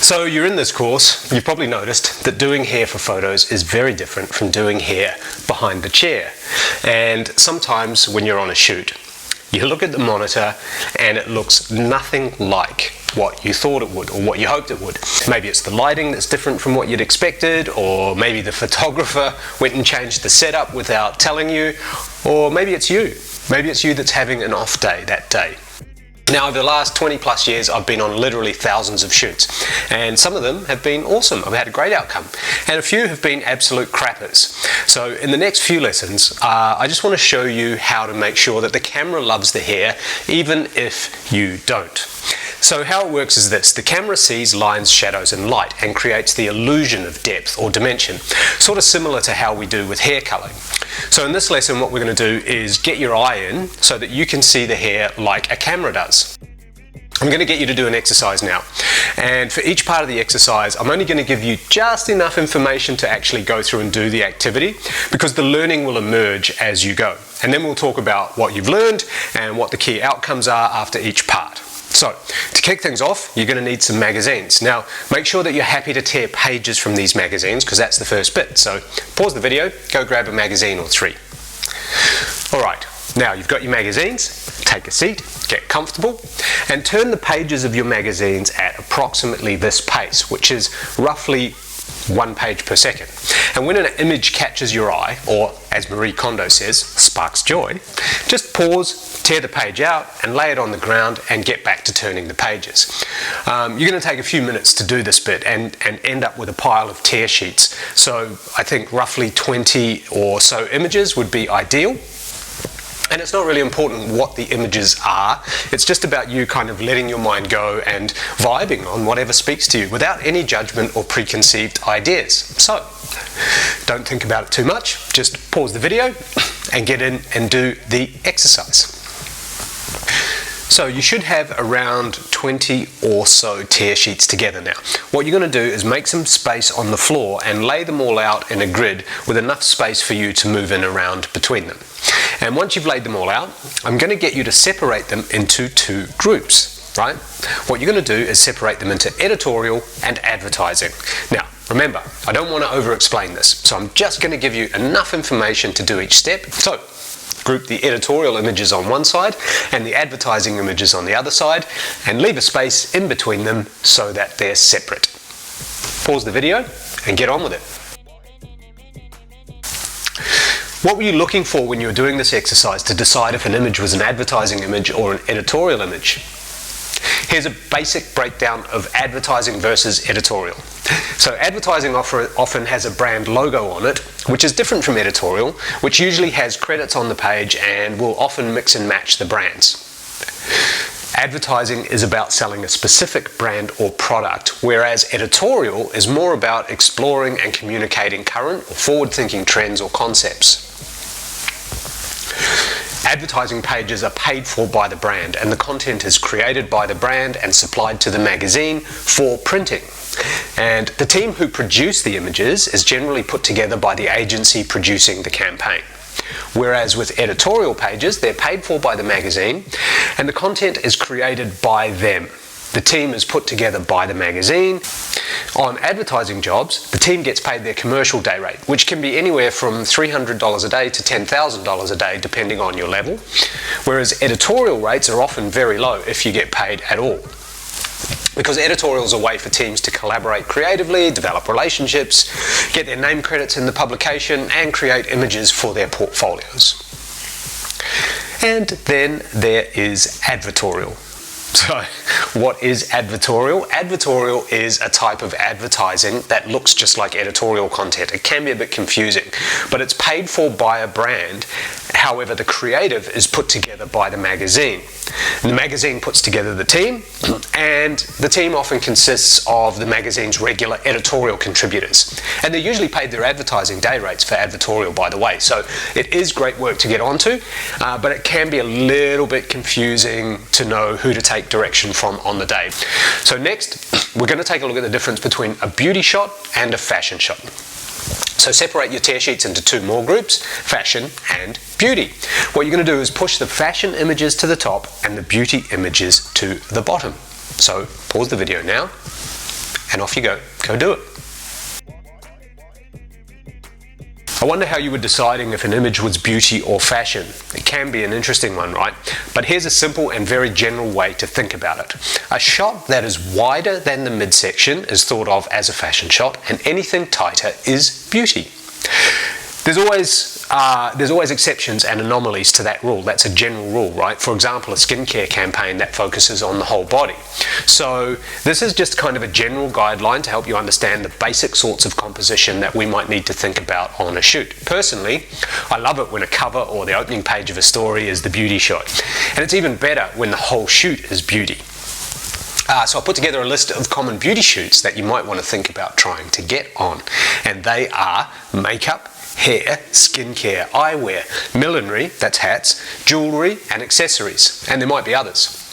So you're in this course, you've probably noticed that doing hair for photos is very different from doing hair behind the chair. And sometimes when you're on a shoot, you look at the monitor and it looks nothing like what you thought it would or what you hoped it would. Maybe it's the lighting that's different from what you'd expected, or maybe the photographer went and changed the setup without telling you, or maybe it's you. Maybe it's you that's having an off day that day. Now, over the last 20 plus years, I've been on literally thousands of shoots, and some of them have been awesome. I've had a great outcome, and a few have been absolute crappers. So in the next few lessons, I just want to show you how to make sure that the camera loves the hair, even if you don't. So how it works is this: the camera sees lines, shadows and light and creates the illusion of depth or dimension, sort of similar to how we do with hair colouring. So in this lesson, what we're going to do is get your eye in so that you can see the hair like a camera does. I'm going to get you to do an exercise now, and for each part of the exercise I'm only going to give you just enough information to actually go through and do the activity, because the learning will emerge as you go, and then we'll talk about what you've learned and what the key outcomes are after each part. So, to kick things off, you're going to need some magazines. Now, make sure that you're happy to tear pages from these magazines, because that's the first bit. So, pause the video, go grab a magazine or three. Alright, now you've got your magazines, take a seat, get comfortable, and turn the pages of your magazines at approximately this pace, which is roughly 1 page per second. And when an image catches your eye, or as Marie Kondo says, sparks joy, just pause, tear the page out and lay it on the ground and get back to turning the pages. You're going to take a few minutes to do this bit and end up with a pile of tear sheets. So I think roughly 20 or so images would be ideal. And it's not really important what the images are, it's just about you kind of letting your mind go and vibing on whatever speaks to you without any judgment or preconceived ideas. So, don't think about it too much, just pause the video and get in and do the exercise. So you should have around 20 or so tear sheets together now. What you're going to do is make some space on the floor and lay them all out in a grid with enough space for you to move in around between them. And once you've laid them all out, I'm going to get you to separate them into two groups, right? What you're going to do is separate them into editorial and advertising. Now, remember, I don't want to over-explain this, so I'm just going to give you enough information to do each step. So, group the editorial images on one side and the advertising images on the other side, and leave a space in between them so that they're separate. Pause the video and get on with it. What were you looking for when you were doing this exercise to decide if an image was an advertising image or an editorial image? Here's a basic breakdown of advertising versus editorial. So advertising often has a brand logo on it, which is different from editorial, which usually has credits on the page and will often mix and match the brands. Advertising is about selling a specific brand or product, whereas editorial is more about exploring and communicating current or forward-thinking trends or concepts. Advertising pages are paid for by the brand, and the content is created by the brand and supplied to the magazine for printing. And the team who produce the images is generally put together by the agency producing the campaign. Whereas with editorial pages, they're paid for by the magazine and the content is created by them. The team is put together by the magazine. On advertising jobs, the team gets paid their commercial day rate, which can be anywhere from $300 a day to $10,000 a day, depending on your level. Whereas editorial rates are often very low if you get paid at all. Because editorial is a way for teams to collaborate creatively, develop relationships, get their name credits in the publication, and create images for their portfolios. And then there is advertorial. So, what is advertorial? Advertorial is a type of advertising that looks just like editorial content. It can be a bit confusing, but it's paid for by a brand. However, the creative is put together by the magazine. And the magazine puts together the team, and the team often consists of the magazine's regular editorial contributors. And they're usually paid their advertising day rates for advertorial, by the way. So it is great work to get onto, but it can be a little bit confusing to know who to take direction from on the day. So next, we're going to take a look at the difference between a beauty shot and a fashion shot. So separate your tear sheets into two more groups, fashion and beauty. What you're going to do is push the fashion images to the top and the beauty images to the bottom. So pause the video now and off you go. Go do it. I wonder how you were deciding if an image was beauty or fashion. It can be an interesting one, right? But here's a simple and very general way to think about it. A shot that is wider than the midsection is thought of as a fashion shot, and anything tighter is beauty. There's always exceptions and anomalies to that rule. That's a general rule, right? For example, a skincare campaign that focuses on the whole body. So this is just kind of a general guideline to help you understand the basic sorts of composition that we might need to think about on a shoot. Personally, I love it when a cover or the opening page of a story is the beauty shot. And it's even better when the whole shoot is beauty. So I put together a list of common beauty shoots that you might want to think about trying to get on. And they are makeup, hair, skincare, eyewear, millinery, that's hats, jewellery and accessories, and there might be others.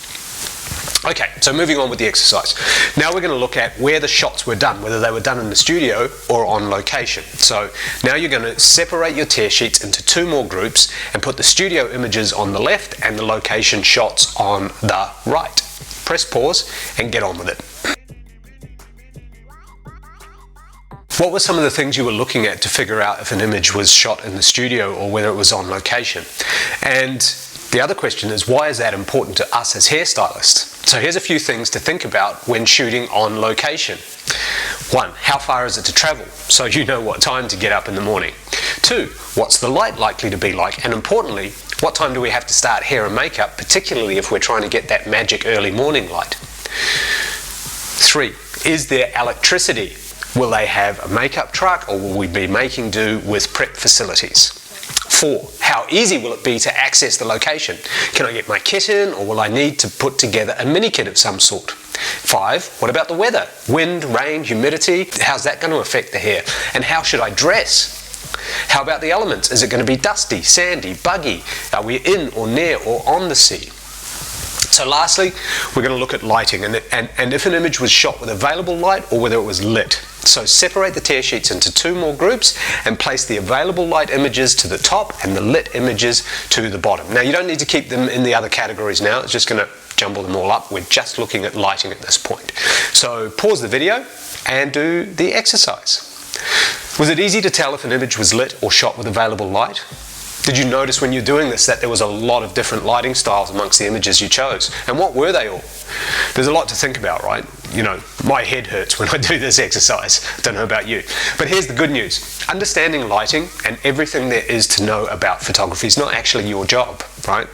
Okay, so moving on with the exercise. Now we're going to look at where the shots were done, whether they were done in the studio or on location. So now you're going to separate your tear sheets into 2 more groups and put the studio images on the left and the location shots on the right. Press pause and get on with it. What were some of the things you were looking at to figure out if an image was shot in the studio or whether it was on location? And the other question is, why is that important to us as hairstylists? So here's a few things to think about when shooting on location. 1, how far is it to travel? So you know what time to get up in the morning. 2, what's the light likely to be like? And importantly, what time do we have to start hair and makeup, particularly if we're trying to get that magic early morning light? 3, is there electricity? Will they have a makeup truck or will we be making do with prep facilities? 4, how easy will it be to access the location? Can I get my kit in or will I need to put together a mini kit of some sort? 5, what about the weather? Wind, rain, humidity, how's that going to affect the hair? And how should I dress? How about the elements? Is it going to be dusty, sandy, buggy? Are we in or near or on the sea? So lastly, we're going to look at lighting and if an image was shot with available light or whether it was lit. So separate the tear sheets into 2 more groups and place the available light images to the top and the lit images to the bottom. Now you don't need to keep them in the other categories now, it's just going to jumble them all up. We're just looking at lighting at this point. So pause the video and do the exercise. Was it easy to tell if an image was lit or shot with available light? Did you notice when you're doing this that there was a lot of different lighting styles amongst the images you chose? And what were they all? There's a lot to think about, right? You know, my head hurts when I do this exercise. I don't know about you. But here's the good news. Understanding lighting and everything there is to know about photography is not actually your job, right?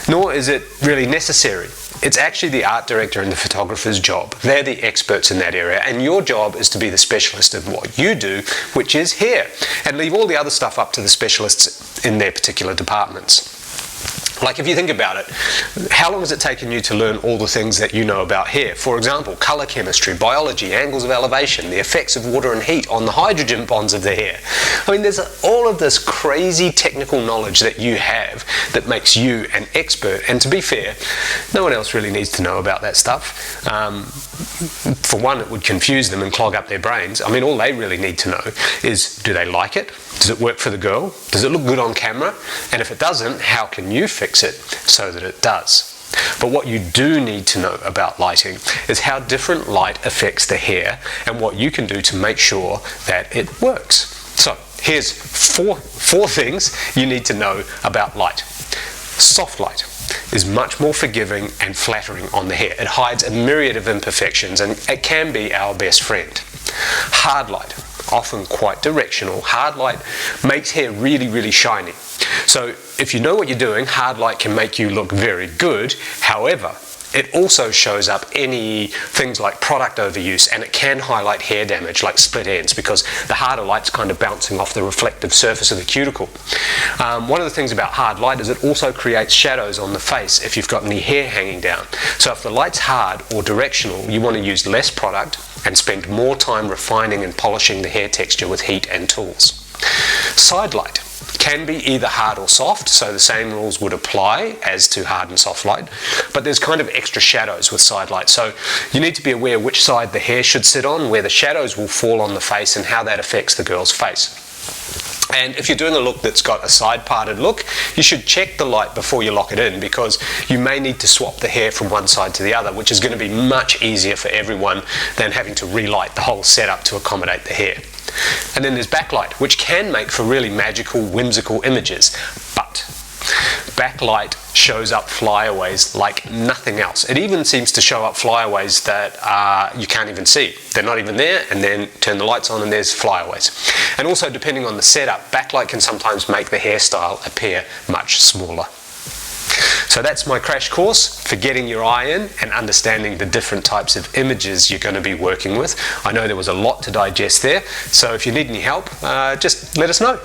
Nor is it really necessary. It's actually the art director and the photographer's job. They're the experts in that area, and your job is to be the specialist in what you do, which is hair, and leave all the other stuff up to the specialists in their particular departments. Like if you think about it, how long has it taken you to learn all the things that you know about hair? For example, color chemistry, biology, angles of elevation, the effects of water and heat on the hydrogen bonds of the hair. I mean, there's all of this crazy technical knowledge that you have that makes you an expert. And to be fair, no one else really needs to know about that stuff. For one, it would confuse them and clog up their brains. I mean, all they really need to know is, do they like it? Does it work for the girl? Does it look good on camera? And if it doesn't, how can you fix it so that it does? But what you do need to know about lighting is how different light affects the hair and what you can do to make sure that it works. So here's four things you need to know about light. Soft light is much more forgiving and flattering on the hair. It hides a myriad of imperfections and it can be our best friend. Hard light, often quite directional. Hard light makes hair really, really shiny. So if you know what you're doing, hard light can make you look very good. However, it also shows up any things like product overuse, and it can highlight hair damage like split ends because the harder light's kind of bouncing off the reflective surface of the cuticle. One of the things about hard light is it also creates shadows on the face if you've got any hair hanging down. So if the light's hard or directional, you want to use less product and spend more time refining and polishing the hair texture with heat and tools. Side light can be either hard or soft, so the same rules would apply as to hard and soft light, but there's kind of extra shadows with side light, so you need to be aware which side the hair should sit on, where the shadows will fall on the face and how that affects the girl's face. And if you're doing a look that's got a side parted look, you should check the light before you lock it in, because you may need to swap the hair from one side to the other, which is going to be much easier for everyone than having to relight the whole setup to accommodate the hair. And then there's backlight, which can make for really magical, whimsical images, but backlight shows up flyaways like nothing else. It even seems to show up flyaways that you can't even see. They're not even there, and then turn the lights on and there's flyaways. And also, depending on the setup, backlight can sometimes make the hairstyle appear much smaller. So that's my crash course for getting your eye in and understanding the different types of images you're going to be working with. I know there was a lot to digest there, so if you need any help, just let us know.